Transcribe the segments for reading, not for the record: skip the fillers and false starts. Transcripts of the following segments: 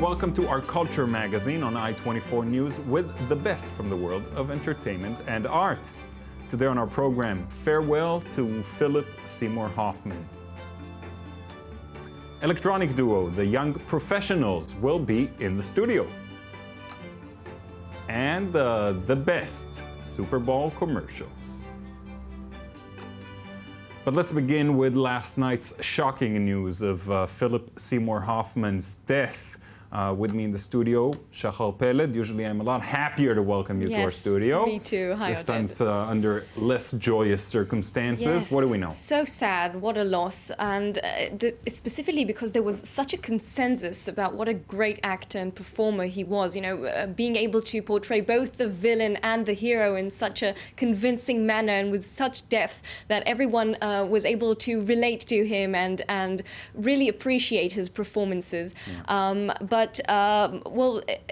welcome to our culture magazine on I-24 News with the best from the world of entertainment and art. Today on our program, farewell to Phillip Seymour Hoffman. Electronic duo The Young Professionals will be in the studio. And the best Super Bowl commercials. But let's begin with last night's shocking news of Phillip Seymour Hoffman's death. With me in the studio, Shachar Peled. Usually I'm a lot happier to welcome you to our studio. Me too. Hi, this time under less joyous circumstances. Yes. What do we know? So sad. What a loss. And specifically because there was such a consensus about what a great actor and performer he was. You know, being able to portray both the villain and the hero in such a convincing manner and with such depth that everyone was able to relate to him and really appreciate his performances. Yeah. But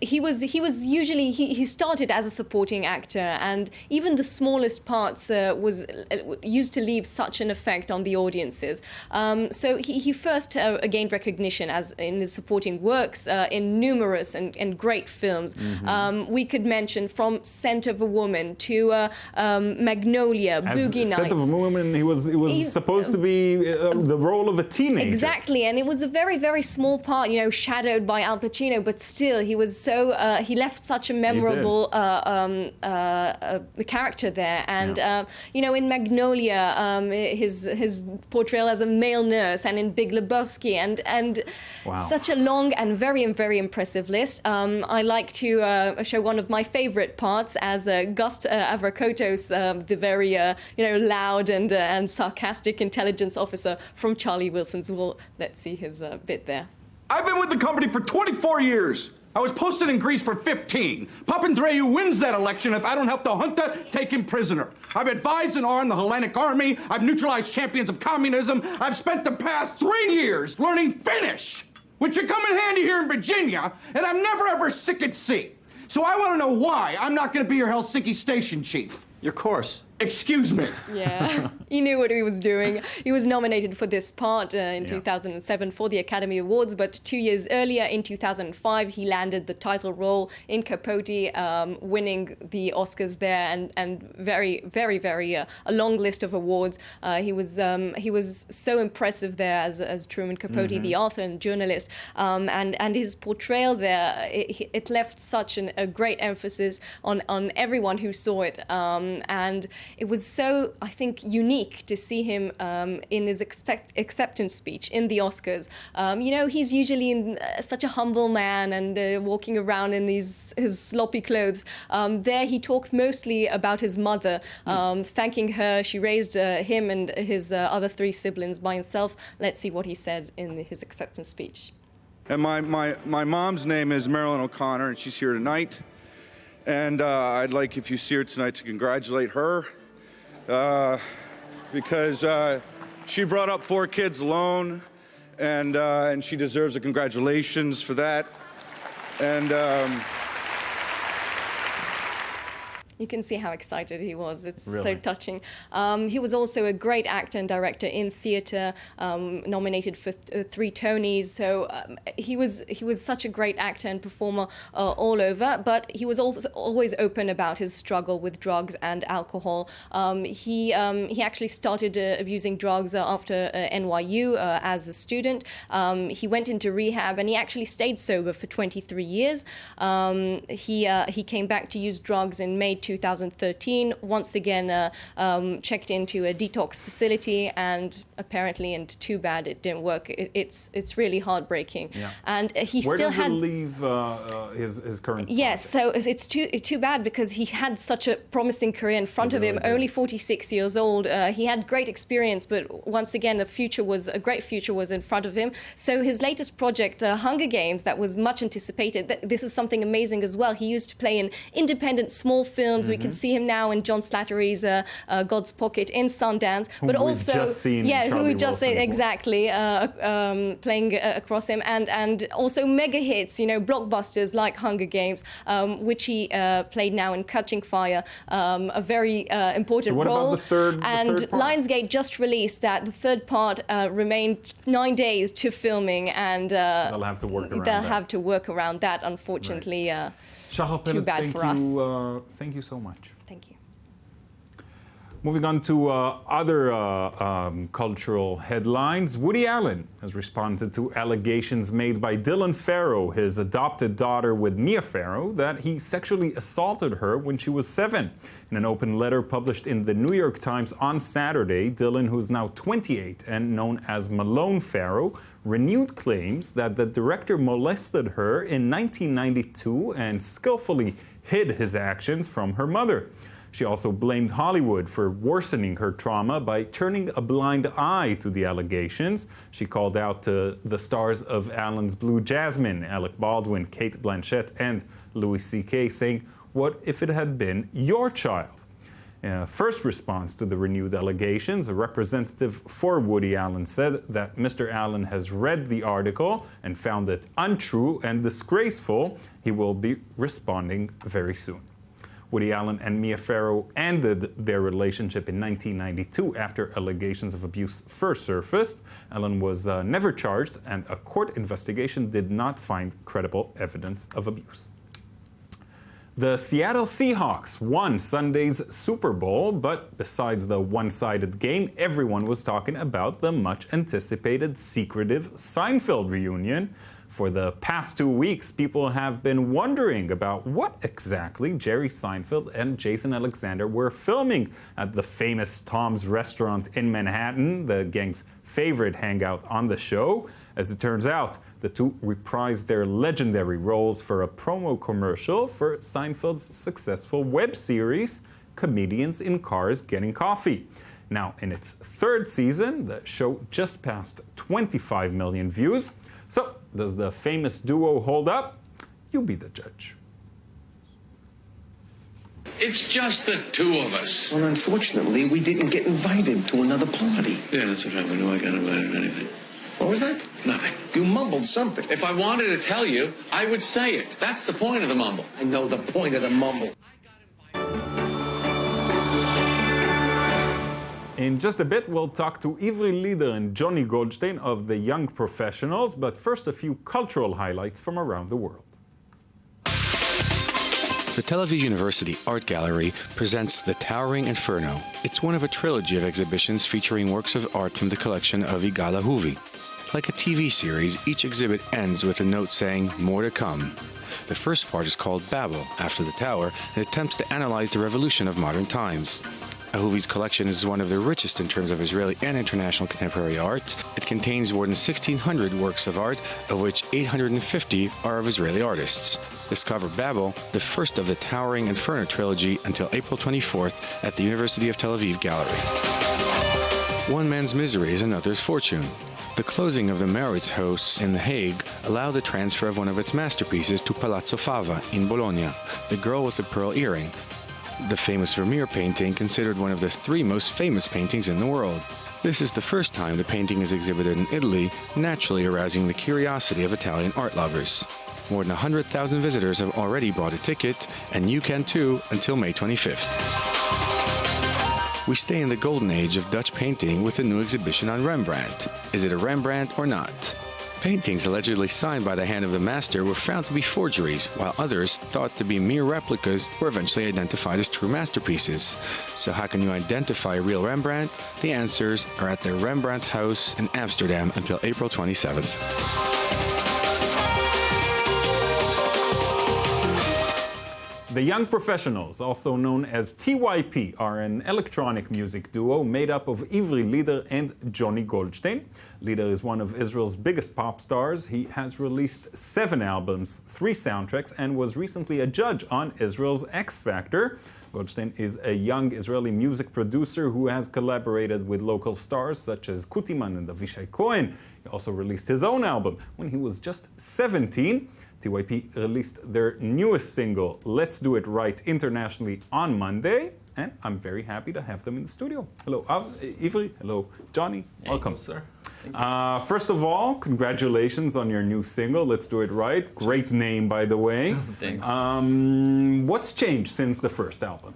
he started as a supporting actor, and even the smallest parts was used to leave such an effect on the audiences. So he first gained recognition as in his supporting works in numerous and great films. Mm-hmm. We could mention from Scent of a Woman to Magnolia, as Boogie Nights. Scent of a Woman, he was supposed to be the role of a teenager. Exactly, and it was a very, very small part, you know, shadowed by Al Pacino, but still he was so he left such a memorable character there. And you know, in Magnolia, his portrayal as a male nurse, and in Big Lebowski, and wow. Such a long and very impressive list. I like to show one of my favorite parts as Gust Avrakotos, the very you know, loud and sarcastic intelligence officer from Charlie Wilson's. Well, let's see his bit there. I've been with the company for 24 years. I was posted in Greece for 15. Papandreou wins that election if I don't help the junta take him prisoner. I've advised and armed the Hellenic army. I've neutralized champions of communism. I've spent the past 3 years learning Finnish, which should come in handy here in Virginia, and I'm never ever sick at sea. So I want to know why I'm not going to be your Helsinki station chief. Your course. Excuse me. Yeah, he knew what he was doing. He was nominated for this part in 2007 for the Academy Awards, but 2 years earlier, in 2005, he landed the title role in Capote, winning the Oscars there, and very a long list of awards. He was so impressive there as Truman Capote, the author and journalist, and his portrayal there, it left such a great emphasis on everyone who saw it, and it was so, I think, unique to see him in his acceptance speech in the Oscars. You know, he's usually such a humble man and walking around in his sloppy clothes. There he talked mostly about his mother, thanking her. She raised him and his other 3 siblings by himself. Let's see what he said in his acceptance speech. And my mom's name is Marilyn O'Connor, and she's here tonight. And I'd like, if you see her tonight, to congratulate her. Because she brought up 4 kids alone, and she deserves a congratulations for that. And you can see how excited he was. It's really so touching. He was also a great actor and director in theatre, nominated for 3 Tonys. So he was such a great actor and performer all over. But he was always open about his struggle with drugs and alcohol. He actually started abusing drugs after NYU as a student. He went into rehab, and he actually stayed sober for 23 years. He came back to use drugs in May 2013, once again checked into a detox facility, and apparently, and too bad it didn't work. It's really heartbreaking. Yeah. And he Where still does had it leave his current Yes, project? so it's too bad, because he had such a promising career in front of him, only 46 years old. He had great experience, but once again, a great future was in front of him. So his latest project, Hunger Games, that was much anticipated. This is something amazing as well. He used to play in independent small films films. We can see him now in John Slattery's God's Pocket in Sundance. But also, just seen who we just seen exactly playing across him, and also mega hits, blockbusters like Hunger Games, which he played now in Catching Fire, a very important what role. About the third part? Lionsgate just released that the third part remained 9 days to filming, and they'll have to work around that. Unfortunately. Right. Too bad for us. Thank you so much. Thank you. Moving on to other cultural headlines, Woody Allen has responded to allegations made by Dylan Farrow, his adopted daughter with Mia Farrow, that he sexually assaulted her when she was 7. In an open letter published in the New York Times on Saturday, Dylan, who's now 28 and known as Malone Farrow, renewed claims that the director molested her in 1992 and skillfully hid his actions from her mother. She also blamed Hollywood for worsening her trauma by turning a blind eye to the allegations. She called out to the stars of Allen's Blue Jasmine, Alec Baldwin, Cate Blanchett, and Louis C.K., saying, "What if it had been your child?" First response to the renewed allegations, a representative for Woody Allen said that Mr. Allen has read the article and found it untrue and disgraceful. He will be responding very soon. Woody Allen and Mia Farrow ended their relationship in 1992 after allegations of abuse first surfaced. Allen was never charged, and a court investigation did not find credible evidence of abuse. The Seattle Seahawks won Sunday's Super Bowl, but besides the one-sided game, everyone was talking about the much-anticipated secretive Seinfeld reunion. For the past 2 weeks, people have been wondering about what exactly Jerry Seinfeld and Jason Alexander were filming at the famous Tom's Restaurant in Manhattan, the gang's favorite hangout on the show. As it turns out, the two reprised their legendary roles for a promo commercial for Seinfeld's successful web series, Comedians in Cars Getting Coffee. Now, in its third season, the show just passed 25 million views. So, does the famous duo hold up? You be the judge. It's just the two of us. Well, unfortunately, we didn't get invited to another party. Yeah, that's what happened. No, I got invited to anything. What was that? Nothing. You mumbled something. If I wanted to tell you, I would say it. That's the point of the mumble. I know the point of the mumble. In just a bit, we'll talk to Ivri Lieder and Johnny Goldstein of the Young Professionals, but first a few cultural highlights from around the world. The Tel Aviv University Art Gallery presents The Towering Inferno. It's one of a trilogy of exhibitions featuring works of art from the collection of Yigal Ahuvi. Like a TV series, each exhibit ends with a note saying, "More to come." The first part is called Babel, after the tower, and attempts to analyze the revolution of modern times. Ahuvi's collection is one of the richest in terms of Israeli and international contemporary art. It contains more than 1,600 works of art, of which 850 are of Israeli artists. Discover Babel, the first of the Towering Inferno trilogy, until April 24th at the University of Tel Aviv Gallery. One man's misery is another's fortune. The closing of the Meritz House in The Hague allowed the transfer of one of its masterpieces to Palazzo Fava in Bologna, The Girl with the Pearl Earring, the famous Vermeer painting, considered one of the 3 most famous paintings in the world. This is the first time the painting is exhibited in Italy, naturally arousing the curiosity of Italian art lovers. More than 100,000 visitors have already bought a ticket, and you can too until May 25th. We stay in the golden age of Dutch painting with a new exhibition on Rembrandt. Is it a Rembrandt or not? Paintings allegedly signed by the hand of the master were found to be forgeries, while others, thought to be mere replicas, were eventually identified as true masterpieces. So how can you identify a real Rembrandt? The answers are at the Rembrandt House in Amsterdam until April 27th. The Young Professionals, also known as TYP, are an electronic music duo made up of Ivri Lieder and Johnny Goldstein. Lieder is one of Israel's biggest pop stars. He has released 7 albums, 3 soundtracks, and was recently a judge on Israel's X Factor. Goldstein is a young Israeli music producer who has collaborated with local stars such as Kutiman and Avishai Cohen. He also released his own album when he was just 17. TYP released their newest single, Let's Do It Right, internationally on Monday, and I'm very happy to have them in the studio. Hello, Ivri. Hello, Johnny. Welcome, sir. First of all, congratulations on your new single, Let's Do It Right. Great name, by the way. Thanks. What's changed since the first album?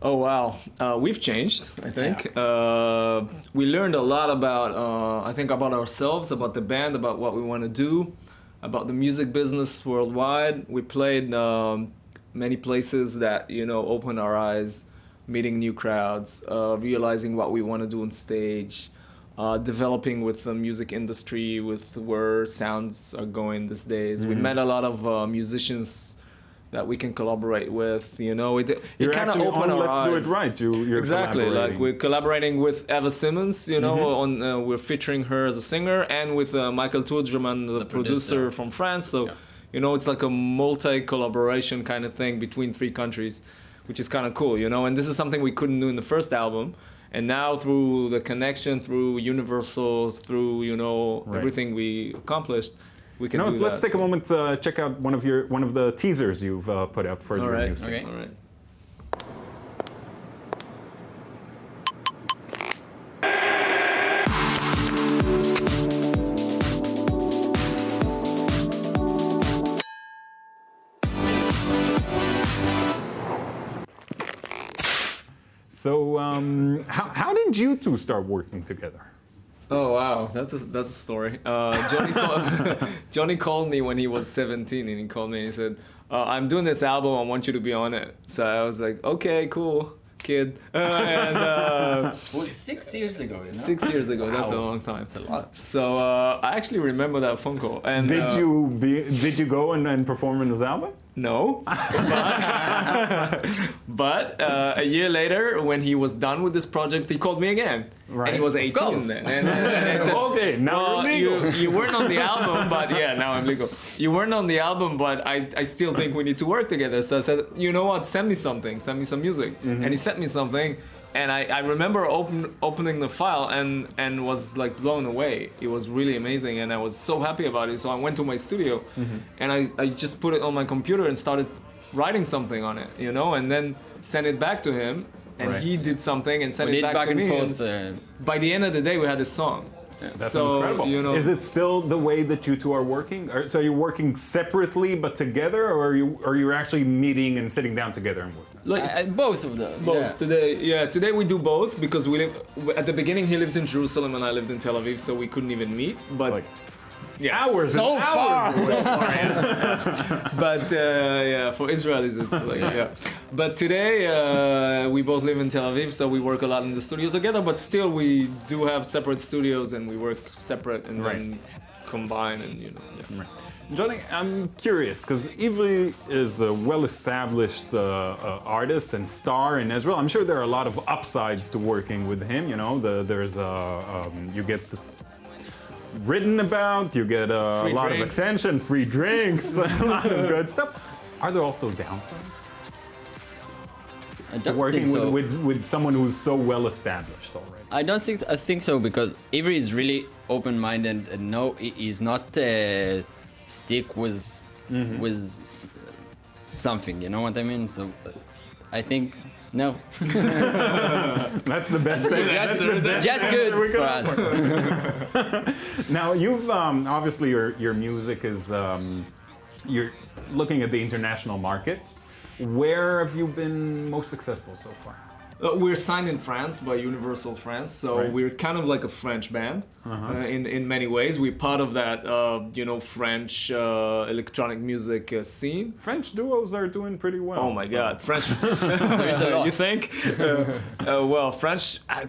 Oh, wow. We've changed, I think. Yeah. We learned a lot about, I think, about ourselves, about the band, about what we want to do, about the music business worldwide. We played many places that, opened our eyes, meeting new crowds, realizing what we want to do on stage, developing with the music industry, with where sounds are going these days. We met a lot of musicians that we can collaborate with, It kind of opened our eyes. Let's Do It Right. You're exactly, like we're collaborating with Eva Simmons, on we're featuring her as a singer, and with Michael Turgeman, the producer from France. So, it's like a multi-collaboration kind of thing between three countries, which is kind of cool, And this is something we couldn't do in the first album. And now through the connection, through Universal, through, everything we accomplished, we can do let's that, take a moment to check out one of the teasers you've put out for your new single. All right. So, how did you two start working together? Oh wow, that's a story. Johnny called me when he was 17, and he called me and he said, "I'm doing this album. I want you to be on it." So I was like, "Okay, cool, kid." It was 6 years ago. 6 years ago. That's a long time. That's a lot. So I actually remember that phone call. And did you go and perform in his album? No, but a year later, when he was done with this project, he called me again, and he was 18 then. And I said, "Okay, now you're legal." You weren't on the album, but yeah, now I'm legal. You weren't on the album, but I still think we need to work together. So I said, you know what? Send me something. Send me some music. And he sent me something. And I remember opening the file and was like blown away. It was really amazing, and I was so happy about it. So I went to my studio, and I just put it on my computer and started writing something on it, and then sent it back to him, and he did something and sent it back to me. By the end of the day, we had a song. That's incredible. Is it still the way that you two are working? So you're working separately but together, or are you actually meeting and sitting down together and working? Both of them. Both. Today we do both, because at the beginning he lived in Jerusalem and I lived in Tel Aviv, so we couldn't even meet. But hours so far. But for Israelis it's like But today we both live in Tel Aviv, so we work a lot in the studio together. But still, we do have separate studios, and we work separate and then combine, and Right. Johnny, I'm curious, because Ivri is a well-established artist and star in Israel. I'm sure there are a lot of upsides to working with him. There's you get written about, you get a lot of attention, free drinks, a lot of good stuff. Are there also downsides? Working with someone who's so well-established already. I think so, because Ivri is really open-minded, and no, he's not stick with something. You know what I mean? So I think no. That's the best thing. Just good for us. Now you've obviously your music is you're looking at the international market. Where have you been most successful so far? We're signed in France by Universal France, so we're kind of like a French band in many ways. We're part of that, French electronic music scene. French duos are doing pretty well. Oh my God, French! You think? Well, French.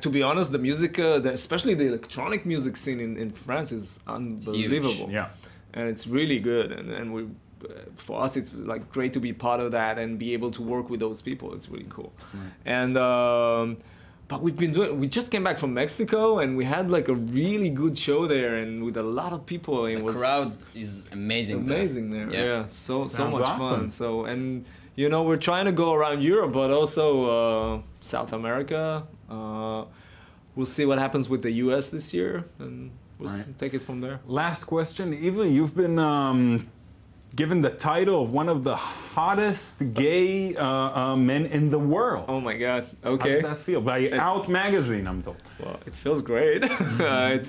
To be honest, the music, especially the electronic music scene in France, is unbelievable. Huge. Yeah, and it's really good, and we. For us, it's like great to be part of that and be able to work with those people. It's really cool. And but we just came back from Mexico, and we had like a really good show there, and with a lot of people. The crowd is amazing. Amazing there. Yeah. So much fun. So, and we're trying to go around Europe, but also South America. We'll see what happens with the US this year, and we'll take it from there. Last question, Ivri, you've been given the title of one of the hottest gay men in the world. Oh my God. How Okay. does that feel? By Out Magazine, I'm told. Well, it feels great. I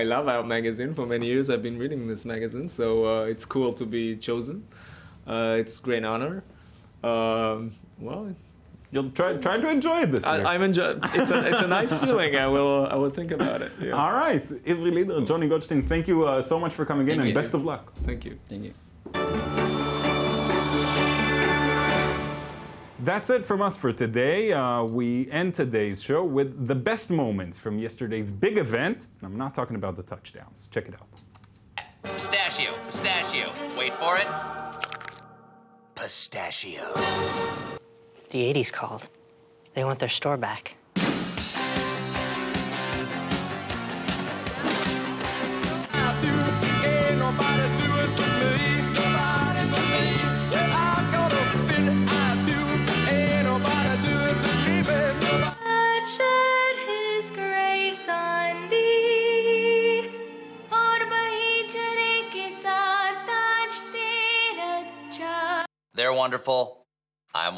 love Out Magazine. For many years I've been reading this magazine, so it's cool to be chosen. It's a great honor. Well, You'll try to enjoy it this year. I'm enjoying. It's a nice feeling. I will think about it. Yeah. All right, Ivri leader Johnny Goldstein, thank you so much for coming in, and best of luck. Thank you. Thank you. That's it from us for today. We end today's show with the best moments from yesterday's big event. I'm not talking about the touchdowns. Check it out. Pistachio, pistachio. Wait for it. Pistachio. The 80s called. They want their store back. They're wonderful. I'm